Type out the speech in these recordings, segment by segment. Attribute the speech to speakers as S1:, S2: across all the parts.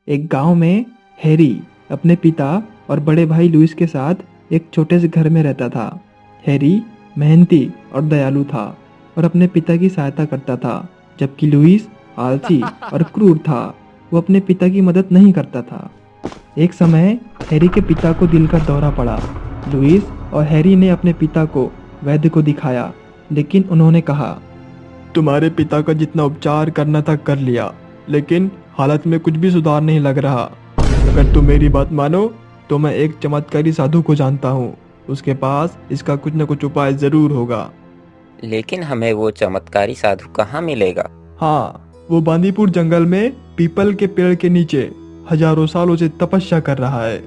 S1: एक गांव में हैरी अपने पिता और बड़े भाई लुइस के साथ एक छोटे से घर में रहता था। हैरी मेहनती और दयालु था और अपने पिता की सहायता करता था, जबकि लुइस आलसी और क्रूर था। वो अपने पिता की मदद नहीं करता था। एक समय हैरी के पिता को दिल का दौरा पड़ा। लुइस और हैरी ने अपने पिता को वैद्य को दिखाया, लेकिन उन्होंने कहा, तुम्हारे पिता का जितना उपचार करना था कर लिया, लेकिन हालत में कुछ भी सुधार नहीं लग रहा। अगर तुम मेरी बात मानो तो मैं एक चमत्कारी साधु को जानता हूँ। उसके पास इसका कुछ न कुछ उपाय जरूर होगा।
S2: लेकिन हमें वो चमत्कारी साधु कहाँ मिलेगा?
S1: हाँ, वो बांदीपुर जंगल में पीपल के पेड़ के नीचे हजारों सालों से तपस्या कर रहा है।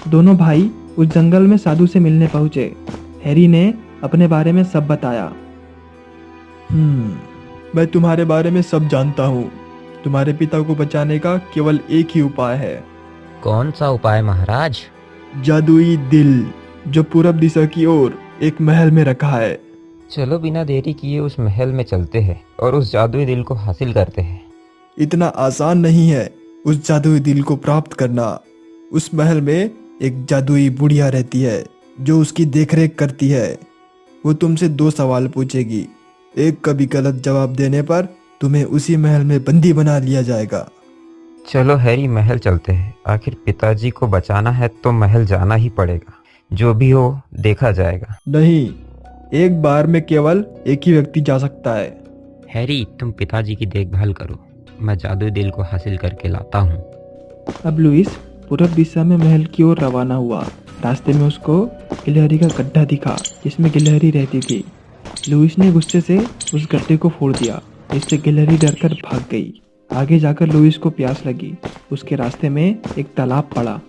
S1: दोनों भाई उस जंगल में साधु से मिलने पहुंचे। हैरी ने अपने बारे में सब बताया। मैं तुम्हारे बारे में सब जानता हूँ। तुम्हारे पिता को बचाने का केवल एक ही उपाय है।
S2: कौन सा उपाय महाराज?
S1: जादुई दिल, जो पूरब दिशा की ओर एक महल में रखा है।
S2: चलो बिना देरी किए उस महल में चलते हैं और उस जादुई दिल को हासिल करते हैं।
S1: इतना आसान नहीं है उस जादुई दिल को प्राप्त करना। उस महल में एक जादुई बुढ़िया रहती है जो उसकी देखरेख करती है। वो तुमसे 2 सवाल पूछेगी। एक का भी गलत जवाब देने पर तुम्हें उसी महल में बंदी बना लिया जाएगा।
S2: चलो हैरी, महल चलते हैं। आखिर पिताजी को बचाना है तो महल जाना ही पड़ेगा। जो भी हो देखा जाएगा।
S1: नहीं, एक बार में केवल एक ही व्यक्ति जा सकता है।
S2: हैरी, तुम पिताजी की देखभाल करो, मैं जादुई दिल को हासिल करके लाता हूँ।
S1: अब लुइस पूरब दिशा में महल की ओर रवाना हुआ। रास्ते में उसको गिलहरी का गड्ढा दिखा जिसमें गिलहरी रहती थी। लुइस ने गुस्से से उस गड्ढे को फोड़ दिया, जिससे गिलहरी डरकर भाग गई। आगे जाकर लुइस को प्यास लगी। उसके रास्ते में एक तालाब पड़ा।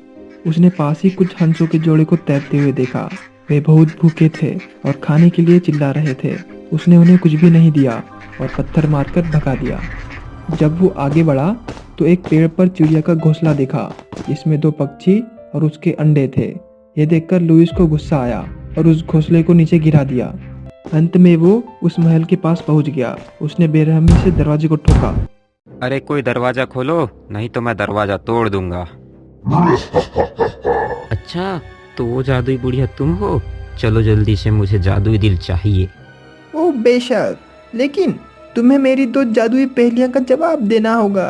S1: उसने पास ही कुछ हंसों के जोड़े को तैरते हुए देखा। वे बहुत भूखे थे और खाने के लिए चिल्ला रहे थे। उसने उन्हें कुछ भी नहीं दिया और पत्थर मारकर भगा दिया। जब वो आगे बढ़ा तो एक पेड़ पर चिड़िया का घोंसला देखा, जिसमें 2 पक्षी और उसके अंडे थे। ये देखकर लुइस को गुस्सा आया और उस घोंसले को नीचे गिरा दिया। अंत में वो उस महल के पास पहुंच गया। उसने बेरहमी से दरवाजे को ठोका।
S2: अरे कोई दरवाजा खोलो, नहीं तो मैं दरवाजा तोड़ दूंगा। अच्छा, तो वो जादुई बुढ़िया तुम हो? चलो जल्दी से, मुझे जादुई दिल चाहिए।
S1: ओ बेशक, लेकिन तुम्हें मेरी 2 जादुई पहेलियां का जवाब देना होगा।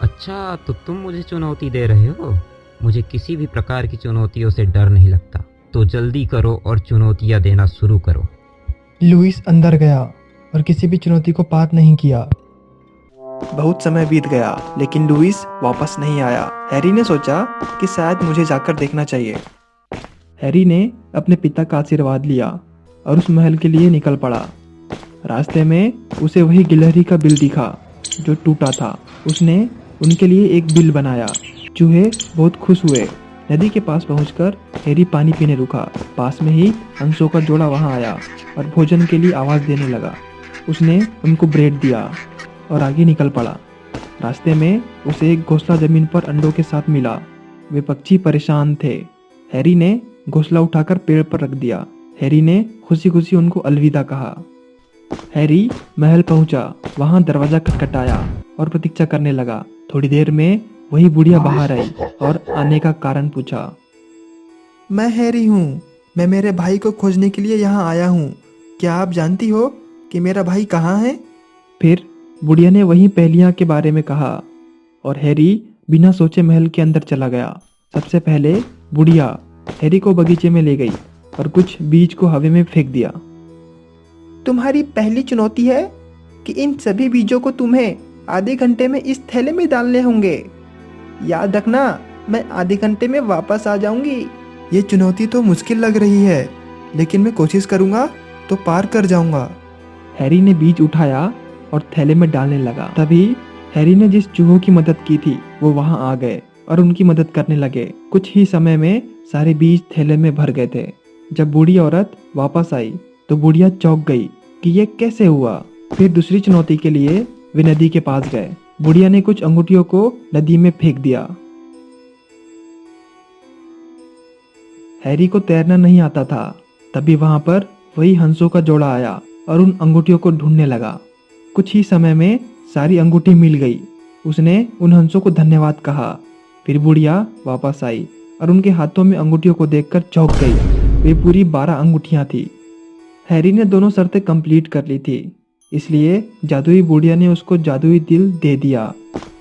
S2: अच्छा, तो तुम मुझे चुनौती दे रहे हो? मुझे किसी भी प्रकार की चुनौतियों से डर नहीं लगता। तो जल्दी करो और चुनौतियां देना शुरू करो।
S1: लुइस अंदर गया और किसी भी चुनौती को पार नहीं किया। बहुत समय बीत गया, लेकिन लुइस वापस नहीं आया। हैरी ने सोचा कि शायद मुझे जाकर देखना चाहिए। हैरी ने अपने पिता का आशीर्वाद लिया और उस महल के लिए निकल पड़ा। रास्ते में उसे वही गिलहरी का बिल दिखा जो टूटा था। उसने उनके लिए एक बिल बनाया। चूहे बहुत खुश हुए। नदी के पास पहुंचकर हैरी पानी पीने रुका। पास में ही हंसों का जोड़ा वहां आया और भोजन के लिए आवाज देने लगा। उसने उनको ब्रेड दिया और आगे निकल पड़ा। रास्ते में उसे एक घोंसला जमीन पर अंडों के साथ मिला। वे पक्षी परेशान थे। हैरी ने घोंसला उठाकर पेड़ पर रख दिया। हैरी ने खुशी खुशी उनको अलविदा कहा। हैरी महल पहुंचा। वहां दरवाजा खटखटाया और प्रतीक्षा करने लगा। थोड़ी देर में वही बुढ़िया बाहर आई और आने का कारण पूछा। मैं हैरी हूँ। मैं मेरे भाई को खोजने के लिए यहाँ आया हूँ। क्या आप जानती हो कि मेरा भाई कहाँ है? फिर बुढ़िया ने वही पहेलियाँ के बारे में कहा और हैरी बिना सोचे महल के अंदर चला गया। सबसे पहले बुढ़िया हैरी को बगीचे में ले गई और कुछ बीज को हवा में फेंक दिया। तुम्हारी पहली चुनौती है कि इन सभी बीजों को तुम्हें आधे घंटे में इस थैले में डालने होंगे। याद रखना, मैं आधे घंटे में वापस आ जाऊंगी। ये चुनौती तो मुश्किल लग रही है, लेकिन मैं कोशिश करूंगा तो पार कर जाऊंगा। हैरी ने बीज उठाया और थैले में डालने लगा। तभी हैरी ने जिस चूहों की मदद की थी वो वहां आ गए और उनकी मदद करने लगे। कुछ ही समय में सारे बीज थैले में भर गए थे। जब बूढ़ी औरत वापस आई तो बुढ़िया चौंक गई कि ये कैसे हुआ। फिर दूसरी चुनौती के लिए वे नदी के पास गए। बुढ़िया ने कुछ अंगूठियों को नदी में फेंक दिया। हैरी को तैरना नहीं आता था। तभी वहां पर वही हंसों का जोड़ा आया और उन अंगूठियों को ढूंढने लगा। कुछ ही समय में सारी अंगूठी मिल गई। उसने उन हंसों को धन्यवाद कहा फिर बुढ़िया वापस आई और उनके हाथों में अंगूठियों को देखकर चौंक गई। वे पूरी 12 अंगूठियां थी। हैरी ने दोनों शर्तें कंप्लीट कर ली थी, इसलिए जादुई बुढ़िया ने उसको जादुई दिल दे दिया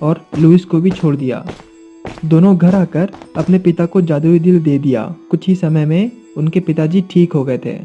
S1: और लुइस को भी छोड़ दिया। दोनों घर आकर अपने पिता को जादुई दिल दे दिया। कुछ ही समय में उनके पिताजी ठीक हो गए थे।